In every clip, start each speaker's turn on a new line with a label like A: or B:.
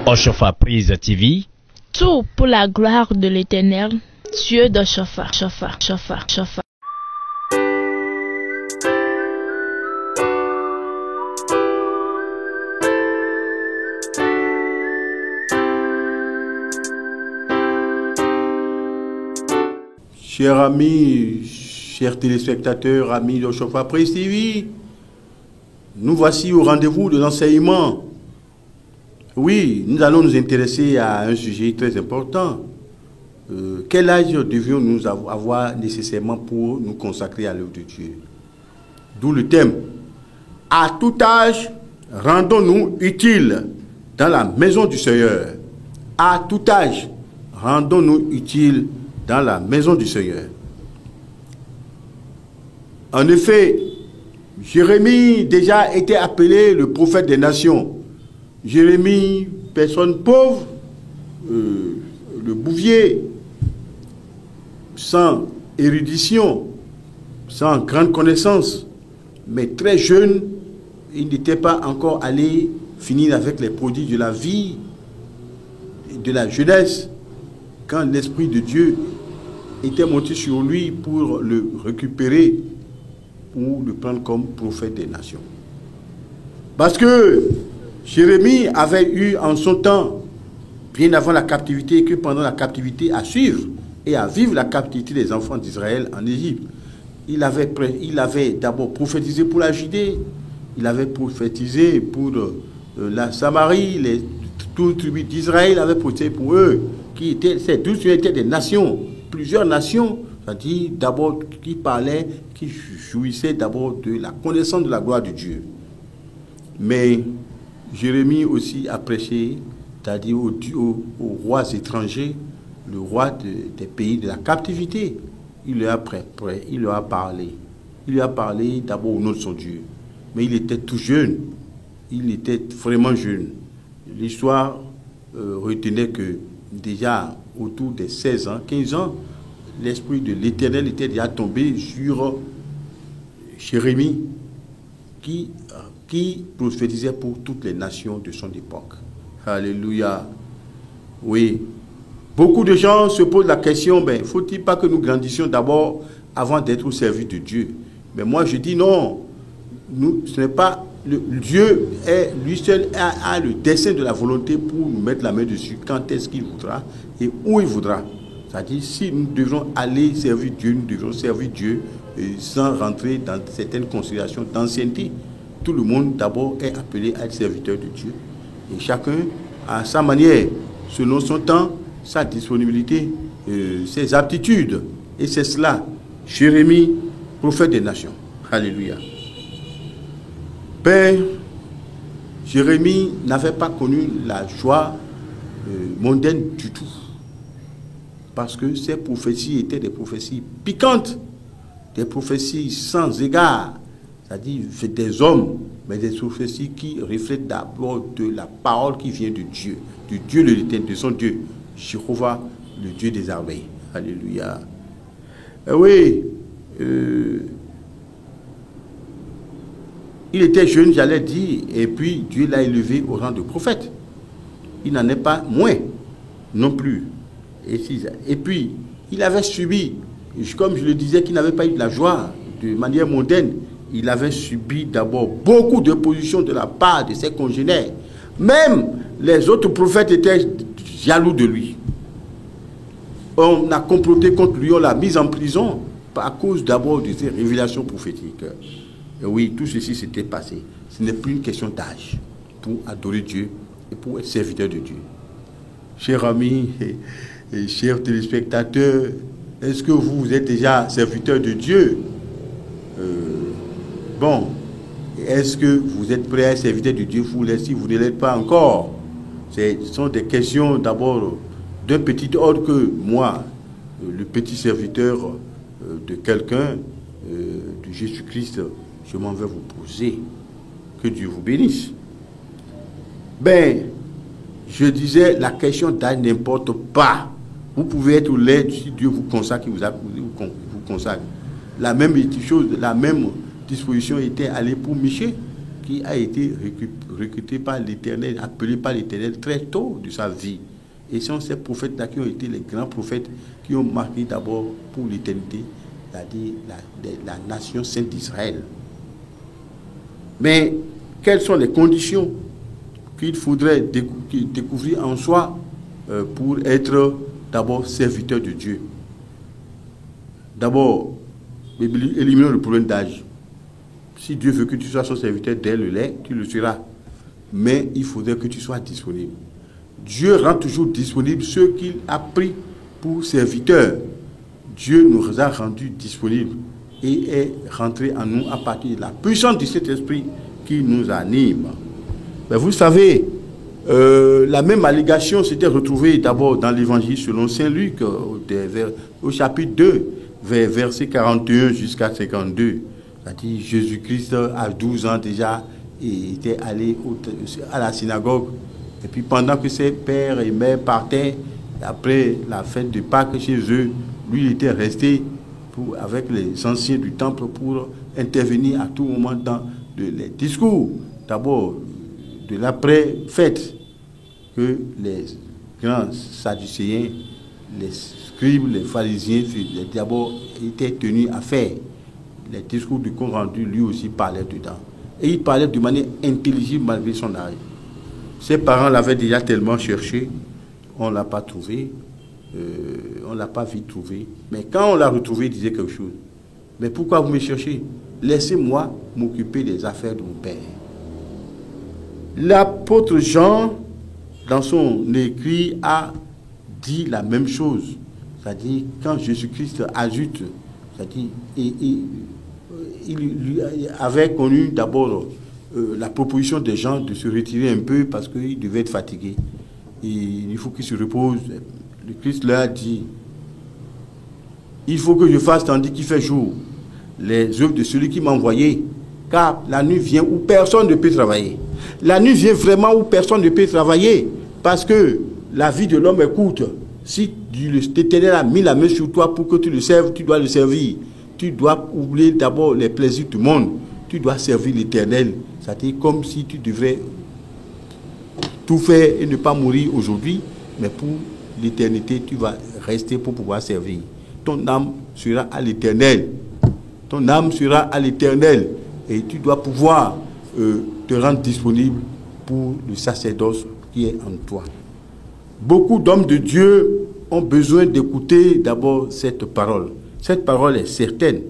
A: Oshofa Prise TV.
B: Tout pour la gloire de l'Éternel, Dieu de Shofa.
C: Chers amis, chers téléspectateurs, amis de Oshofa Prise TV, nous voici au rendez-vous de l'enseignement. Oui, nous allons nous intéresser à un sujet très important. Quel âge devions-nous avoir nécessairement pour nous consacrer à l'œuvre de Dieu? D'où le thème. À tout âge, rendons-nous utiles dans la maison du Seigneur. À tout âge, rendons-nous utiles dans la maison du Seigneur. En effet, Jérémie déjà était appelé le prophète des nations. Jérémie, personne pauvre, le bouvier, sans érudition, sans grande connaissance, mais très jeune, il n'était pas encore allé finir avec les prodiges de la vie et de la jeunesse, quand l'Esprit de Dieu était monté sur lui pour le récupérer, pour le prendre comme prophète des nations. Parce que Jérémie avait eu en son temps, bien avant la captivité, que pendant la captivité, à suivre et à vivre la captivité des enfants d'Israël en Égypte. Il avait d'abord prophétisé pour la Judée, il avait prophétisé pour la Samarie, les 12 tribus d'Israël, il avait prophétisé pour eux, ces 12 tribus étaient des nations, plusieurs nations, c'est-à-dire d'abord qui parlaient, qui jouissaient d'abord de la connaissance de la gloire de Dieu. Mais Jérémie aussi a prêché, c'est-à-dire aux rois étrangers, le roi des pays de la captivité. Il leur a parlé. Il lui a parlé d'abord au nom de son Dieu. Mais il était tout jeune. Il était vraiment jeune. L'histoire retenait que déjà autour des 16 ans, 15 ans, l'Esprit de l'Éternel était déjà tombé sur Jérémie, qui prophétisait pour toutes les nations de son époque. Alléluia. Oui. Beaucoup de gens se posent la question, faut-il pas que nous grandissions d'abord avant d'être au service de Dieu? Mais moi je dis non. Ce n'est pas Dieu lui seul a le dessein de la volonté pour nous mettre la main dessus quand est-ce qu'il voudra et où il voudra. C'est-à-dire, si nous devons aller servir Dieu, nous devons servir Dieu sans rentrer dans certaines considérations d'ancienneté. Tout le monde d'abord est appelé à être serviteur de Dieu. Et chacun à sa manière, selon son temps, sa disponibilité, ses aptitudes. Et c'est cela, Jérémie, prophète des nations. Alléluia. Père, Jérémie n'avait pas connu la joie mondaine du tout. Parce que ces prophéties étaient des prophéties piquantes, des prophéties sans égard. C'est-à-dire des hommes, mais des prophéties qui reflètent d'abord de la parole qui vient de Dieu, du Dieu de l'Éternel, de son Dieu, Jéhovah, le Dieu des armées. Alléluia. Oui, il était jeune, j'allais dire, et puis Dieu l'a élevé au rang de prophète. Il n'en est pas moins, non plus. Et puis, il avait subi, comme je le disais, qu'il n'avait pas eu de la joie de manière mondaine. Il avait subi d'abord beaucoup d'opposition de la part de ses congénères. Même les autres prophètes étaient jaloux de lui. On a comploté contre lui, on l'a mis en prison à cause d'abord de ses révélations prophétiques. Et oui, tout ceci s'était passé. Ce n'est plus une question d'âge pour adorer Dieu et pour être serviteur de Dieu. Chers amis et chers téléspectateurs, est-ce que vous êtes déjà serviteur de Dieu? Bon, est-ce que vous êtes prêt à être serviteur de Dieu si vous ne l'êtes pas encore? Ce sont des questions d'abord d'un petit ordre que moi, le petit serviteur de quelqu'un, de Jésus-Christ, je m'en vais vous poser. Que Dieu vous bénisse. Je disais, la question d'âge n'importe pas. Vous pouvez être laid si Dieu vous consacre, vous consacre. La même chose, la même disposition était allée pour Michée, qui a été recruté par l'Éternel, appelé par l'Éternel très tôt de sa vie. Et ce sont ces prophètes-là qui ont été les grands prophètes qui ont marqué d'abord pour l'éternité, c'est-à-dire la nation sainte d'Israël. Mais quelles sont les conditions qu'il faudrait découvrir en soi pour être d'abord serviteur de Dieu? D'abord, éliminons le problème d'âge. Si Dieu veut que tu sois son serviteur dès le lait, tu le seras. Mais il faudrait que tu sois disponible. Dieu rend toujours disponibles ceux qu'il a pris pour serviteurs. Dieu nous a rendus disponibles et est rentré en nous à partir de la puissance de cet esprit qui nous anime. Mais vous savez, la même allégation s'était retrouvée d'abord dans l'évangile selon Saint Luc, au chapitre 2, versets 41 jusqu'à 52. C'est-à-dire Jésus-Christ, à 12 ans déjà, il était allé à la synagogue. Et puis pendant que ses pères et mères partaient, après la fête de Pâques chez eux, lui il était resté avec les anciens du temple pour intervenir à tout moment dans les discours. D'abord, de l'après-fête, que les grands sadducéens, les scribes, les pharisiens, d'abord étaient tenus à faire. Les discours du compte rendu, lui aussi parlait dedans. Et il parlait de manière intelligible malgré son âge. Ses parents l'avaient déjà tellement cherché, on ne l'a pas trouvé, on ne l'a pas vite trouvé. Mais quand on l'a retrouvé, il disait quelque chose. Mais pourquoi vous me cherchez? Laissez-moi m'occuper des affaires de mon père. L'apôtre Jean, dans son écrit, a dit la même chose. C'est-à-dire, quand Jésus-Christ ajoute, c'est-à-dire, il avait connu d'abord la proposition des gens de se retirer un peu parce qu'il devait être fatigué. Et il faut qu'il se repose. Le Christ leur a dit, il faut que je fasse tandis qu'il fait jour les œuvres de celui qui m'a envoyé, car la nuit vient où personne ne peut travailler. La nuit vient vraiment où personne ne peut travailler, parce que la vie de l'homme est courte. Si l'Éternel a mis la main sur toi pour que tu le serves, tu dois le servir. Tu dois oublier d'abord les plaisirs du monde. Tu dois servir l'Éternel. C'est-à-dire comme si tu devrais tout faire et ne pas mourir aujourd'hui, mais pour l'éternité, tu vas rester pour pouvoir servir. Ton âme sera à l'Éternel. Ton âme sera à l'Éternel. Et tu dois pouvoir te rendre disponible pour le sacerdoce qui est en toi. Beaucoup d'hommes de Dieu ont besoin d'écouter d'abord cette parole. Cette parole est certaine.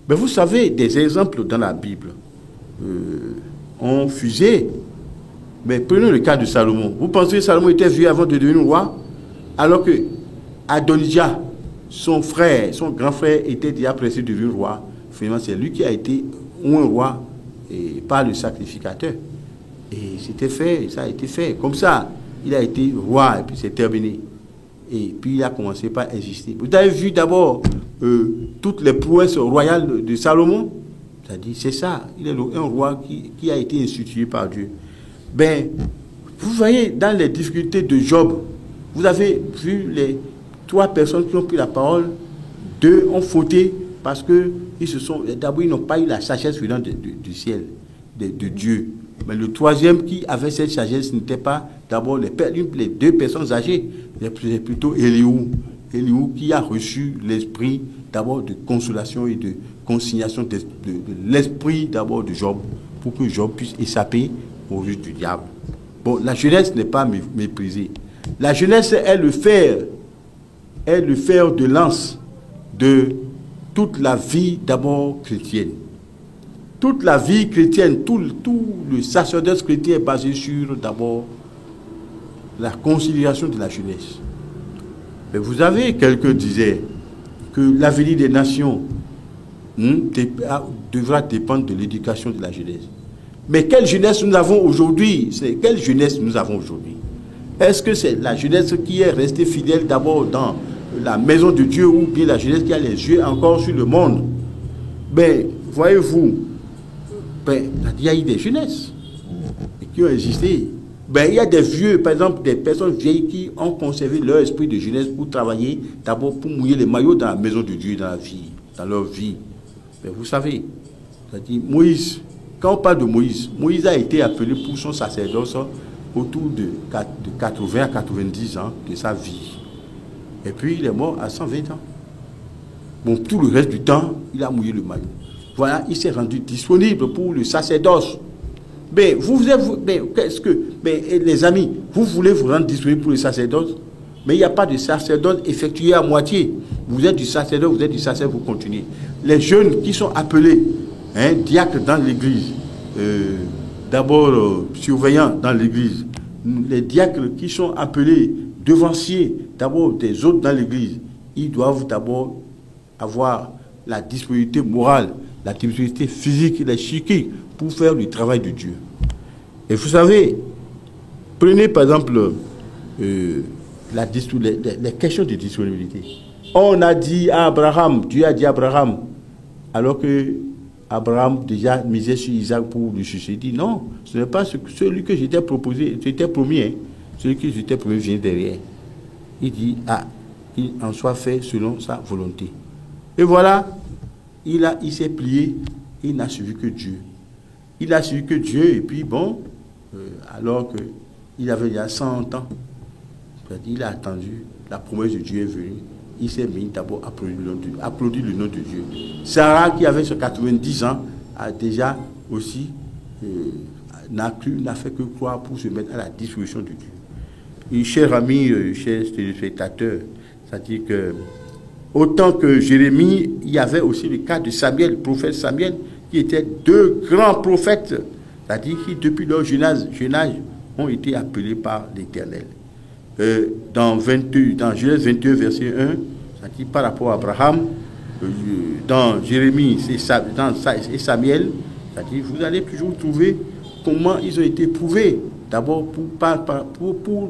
C: Mais vous savez, des exemples dans la Bible ont fusé. Mais prenons le cas de Salomon. Vous pensez que Salomon était vieux avant de devenir roi? Alors que Adonijah, son grand frère, était déjà pressé de devenir roi. Finalement, c'est lui qui a été un roi par le sacrificateur. Et c'était fait, ça a été fait. Comme ça, il a été roi et puis c'est terminé. Et puis il a commencé par exister. Vous avez vu d'abord toutes les prouesses royales de Salomon? C'est-à-dire, c'est ça. Il est un roi qui a été institué par Dieu. Ben, vous voyez, dans les difficultés de Job, vous avez vu les 3 personnes qui ont pris la parole, 2 ont fauté parce que d'abord, ils n'ont pas eu la sagesse venant du ciel, de Dieu. Mais le 3e qui avait cette sagesse n'était pas d'abord les 2 personnes âgées, c'est plutôt Eliou qui a reçu l'esprit d'abord de consolation et de consignation de l'esprit d'abord de Job, pour que Job puisse échapper au jeu du diable. Bon, la jeunesse n'est pas méprisée. La jeunesse est le fer de lance de toute la vie d'abord chrétienne. Toute la vie chrétienne, tout le sacerdoce chrétien est basé sur d'abord la conciliation de la jeunesse. Mais vous avez, quelqu'un disait que l'avenir des nations devra dépendre de l'éducation de la jeunesse. Mais quelle jeunesse nous avons aujourd'hui? Quelle jeunesse nous avons aujourd'hui? Est-ce que c'est la jeunesse qui est restée fidèle d'abord dans la maison de Dieu, ou bien la jeunesse qui a les yeux encore sur le monde? Ben, voyez-vous, il y a eu des jeunesses qui ont existé. Ben, il y a des vieux, par exemple, des personnes vieilles qui ont conservé leur esprit de jeunesse pour travailler, d'abord pour mouiller les maillots dans la maison de Dieu, dans leur vie. Ben, vous savez, c'est-à-dire Moïse, quand on parle de Moïse, Moïse a été appelé pour son sacerdoce autour de 80 à 90 ans de sa vie. Et puis il est mort à 120 ans. Bon, tout le reste du temps, il a mouillé le maillot. Voilà, il s'est rendu disponible pour le sacerdoce. Mais les amis, vous voulez vous rendre disponible pour le sacerdoce, mais il n'y a pas de sacerdoce effectué à moitié. Vous êtes du sacerdoce, vous continuez. Les jeunes qui sont appelés diacres dans l'église, d'abord surveillants dans l'église, les diacres qui sont appelés devanciers, d'abord des autres dans l'église, ils doivent d'abord avoir la disponibilité morale, la disponibilité physique et la psychique pour faire le travail de Dieu. Et vous savez, prenez par exemple les questions de disponibilité. On a dit à Abraham, Dieu a dit à Abraham, alors que Abraham déjà misait sur Isaac pour lui succéder, il dit non, ce n'est pas celui que j'étais proposé, j'étais promis, celui que j'étais promis vient derrière. Il dit, il en soit fait selon sa volonté. Et voilà, il s'est plié, il n'a suivi que Dieu. Il a suivi que Dieu, et puis bon, alors qu'il avait déjà 100 ans, il a attendu, la promesse de Dieu est venue. Il s'est mis d'abord à applaudir le nom de Dieu. Sarah, qui avait 90 ans, a déjà aussi n'a fait que croire pour se mettre à la disposition de Dieu. Et chers amis, chers téléspectateurs, c'est-à-dire que autant que Jérémie, il y avait aussi le cas de Samuel, le prophète Samuel, qui étaient deux grands prophètes, c'est-à-dire qui depuis leur jeune âge ont été appelés par l'Éternel. Dans Genèse 21, verset 1, c'est-à-dire par rapport à Abraham, dans Jérémie et Samuel, c'est-à-dire vous allez toujours trouver comment ils ont été prouvés. D'abord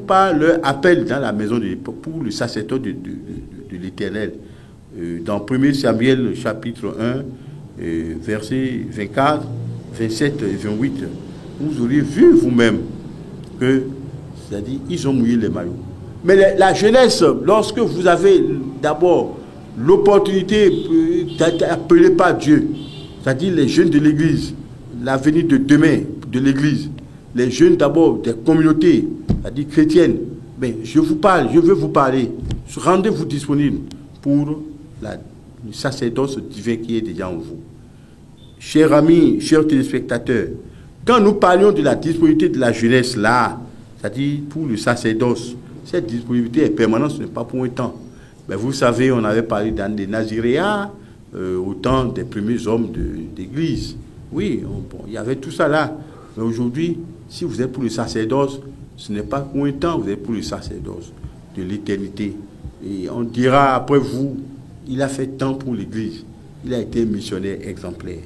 C: par leur appel dans la maison pour le sacerdoce de l'Éternel. Dans 1 Samuel chapitre 1, versets 24, 27 et 28, vous auriez vu vous-même que, c'est-à-dire, ils ont mouillé les maillots. Mais la jeunesse, lorsque vous avez d'abord l'opportunité d'être appelé par Dieu, c'est-à-dire les jeunes de l'Église, l'avenir de demain de l'Église, les jeunes d'abord des communautés, c'est-à-dire chrétiennes, mais je veux vous parler, rendez-vous disponible pour le sacerdoce divin qui est déjà en vous. Chers amis, chers téléspectateurs, quand nous parlions de la disponibilité de la jeunesse là, c'est-à-dire pour le sacerdoce, cette disponibilité est permanente, ce n'est pas pour un temps. Mais vous savez, on avait parlé des Naziréens au temps des premiers hommes d'église. Oui, il y avait tout ça là. Mais aujourd'hui, si vous êtes pour le sacerdoce, ce n'est pas pour un temps, vous êtes pour le sacerdoce de l'éternité. Et on dira après vous, il a fait tant pour l'église. Il a été missionnaire exemplaire.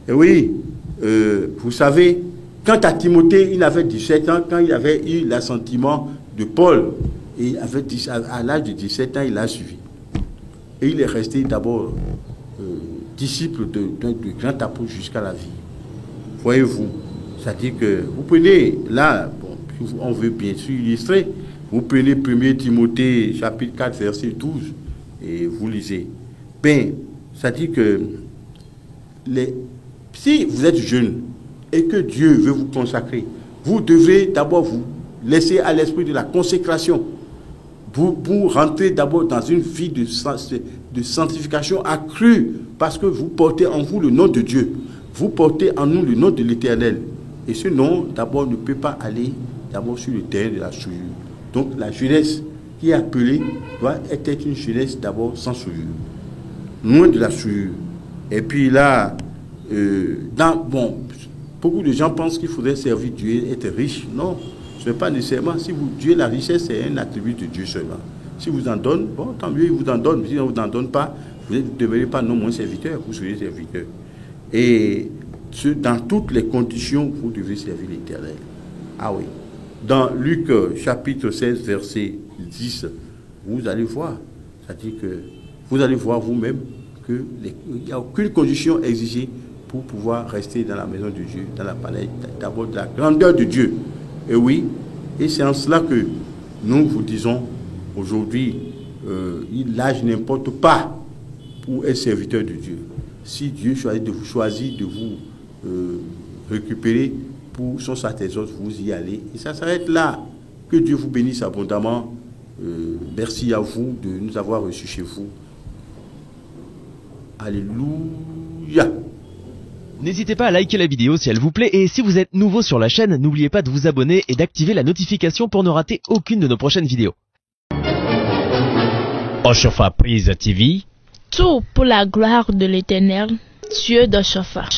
C: Et oui, vous savez, quant à Timothée, il avait 17 ans, quand il avait eu l'assentiment de Paul, et à l'âge de 17 ans, il a suivi. Et il est resté d'abord disciple de grand apôtre jusqu'à la vie. Voyez-vous, c'est-à-dire que vous prenez, là, on veut bien sûr illustrer, vous prenez 1 Timothée, chapitre 4, verset 12, et vous lisez. Ben, c'est-à-dire que si vous êtes jeune et que Dieu veut vous consacrer, vous devez d'abord vous laisser à l'esprit de la consécration pour rentrer d'abord dans une vie de sanctification accrue, parce que vous portez en vous le nom de Dieu, vous portez en nous le nom de l'Éternel. Et ce nom, d'abord, ne peut pas aller d'abord sur le terrain de la souillure. Donc la jeunesse qui est appelée doit être une jeunesse d'abord sans souillure, loin de la souillure. Et puis là, beaucoup de gens pensent qu'il faudrait servir Dieu, être riche. Non, ce n'est pas nécessairement. Dieu, la richesse, c'est un attribut de Dieu seulement. Si vous en donne, bon, tant mieux, il vous en donne. Si on ne vous en donne pas, vous ne devenez pas non moins serviteur, vous serez serviteur. Et dans toutes les conditions, vous devez servir l'Éternel. Ah oui. Dans Luc chapitre 16, verset 10, vous allez voir. C'est-à-dire que vous allez voir vous-même qu'il n'y a aucune condition exigée pour pouvoir rester dans la maison de Dieu, dans la palais, d'abord de la grandeur de Dieu. Et oui, et c'est en cela que nous vous disons aujourd'hui, l'âge n'importe pas pour être serviteur de Dieu. Si Dieu choisit de vous récupérer pour son sacerdoce, vous y allez. Et ça s'arrête là. Que Dieu vous bénisse abondamment. Merci à vous de nous avoir reçus chez vous. Alléluia.
D: N'hésitez pas à liker la vidéo si elle vous plaît et si vous êtes nouveau sur la chaîne, n'oubliez pas de vous abonner et d'activer la notification pour ne rater aucune de nos prochaines vidéos.
A: Oshofa Prise TV.
B: Tout pour la gloire de l'Éternel, Dieu de Shofa.